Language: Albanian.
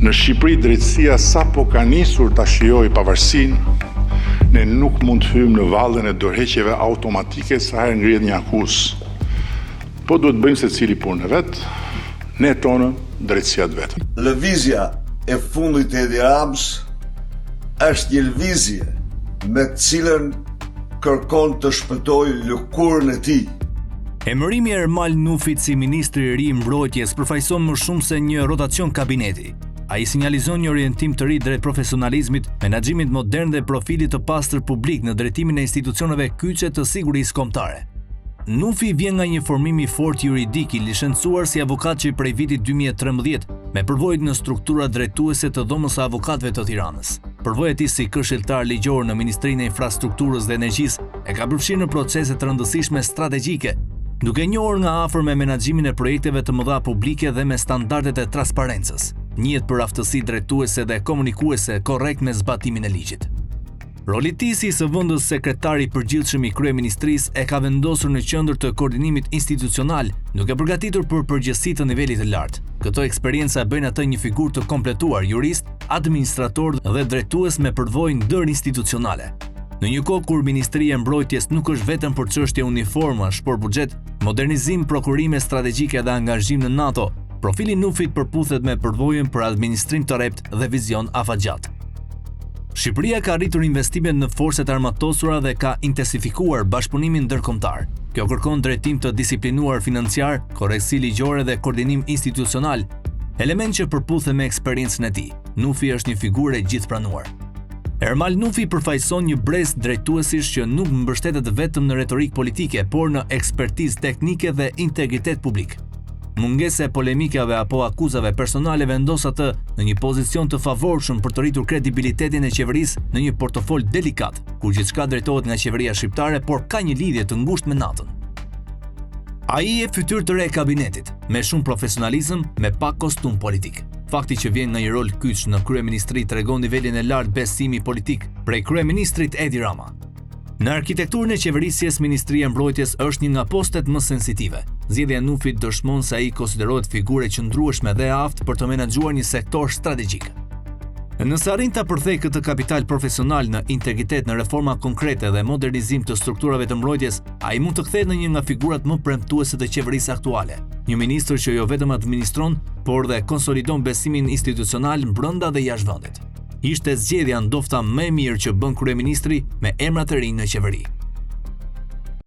Në Shqipëri drejtësia sapo ka nisur ta shijojë pavarësinë, ne nuk mund të hyjmë në vallën e dorëheqjeve automatike sa herë ngrihet një akuzë. Po duhet bëjmë secili punën e vet, ne tonë drejtësia të vetëm. Lëvizja e fundit e Edi Ramës është një lëvizje me të cilën kërkon të shpëtojë lëkurën e tij. Emërimi i Ermal Nufit si ministri i ri i mbrojtjes përfaqëson më shumë se një rotacion kabineti. Ai sinjalizon një orientim të ri drejt profesionalizmit, menaxhimit modern dhe profilit të pastër publik në drejtimin e institucioneve kyçe të sigurisë kombëtare. Nufi vjen nga një formim i fortë juridik i licencuar si avokat që prej vitit 2013 me përvojë në struktura drejtuese të Dhomës së Avokatëve të Tiranës. Përvoja e tij si këshilltar ligjor në Ministrinë e Infrastrukturës dhe Energjisë e ka përfshirë në procese të rëndësishme strategjike, duke njohur nga afër me menaxhimin e projekteve të mëdha publike dhe me standardet e transparencës. Njihet për aftësi drejtuese dhe komunikuese korrekt me zbatimin e ligjit. Roli i tij si së-vendës sekretari i përgjithshëm i kryeministrisë e ka vendosur në qendër të koordinimit institucional, duke përgatitur për përgjegjësi të nivelit të lartë. Këto eksperjenca bën atë një figurë të kompletuar, jurist, administrator dhe drejtues me përvojë ndërinstitucionale. Në një kohë kur Ministria e Mbrojtjes nuk është vetëm për çështje uniformash, por buxhet, modernizim, prokurime strategjike dhe angazhim në NATO, profili Nufit përputhet me përvojën për administrim të rept dhe vizion afatgjat. Shqipëria ka arritur investimet në forcat armatosura dhe ka intensifikuar bashkëpunimin ndërkombëtar. Kjo kërkon drejtim të disiplinuar financiar, korrektësi ligjore dhe koordinim institucional, element që përputhet me eksperiencën e tij. Nufi është një figurë e gjithpranuar. Ermal Nufi përfaqëson një brez drejtuesish që nuk mbështetet vetëm në retorik politike, por në ekspertizë teknike dhe integritet publik. Mungesa e polemikave apo akuzave personale vendos atë në një pozicion të favorshëm për të rritur kredibilitetin e qeverisë në një portofol delikat, ku gjithçka drejtohet nga qeveria shqiptare, por ka një lidhje të ngushtë me NATO-n. Ai e fytyrë të re e kabinetit, me shumë profesionalizëm, me pak kostum politik. Fakti që vjen nga një rol kyç në kryeministri tregon nivelin e lartë besimi politik prej kryeministrit Edi Rama. Në arkitekturën e qeverisjes, Ministria e Mbrojtjes është një nga postet më sensitive. Zgjedhja e Nufit dëshmon se ai konsiderohet figurë e qëndrueshme dhe e aftë për të menaxhuar një sektor strategjik. Nëse arrin ta përthejë këtë kapital profesional në integritet, në reforma konkrete dhe modernizim të strukturave të mbrojtjes, ai mund të kthehet në një nga figurat më premtuese të qeverisë aktuale. Një ministër që jo vetëm administron, por dhe konsolidon besimin institucional brenda dhe jashtë vendit. Ishte zgjedhja ndofta më e mirë që bën kryeministri me emrat e rinj në qeveri.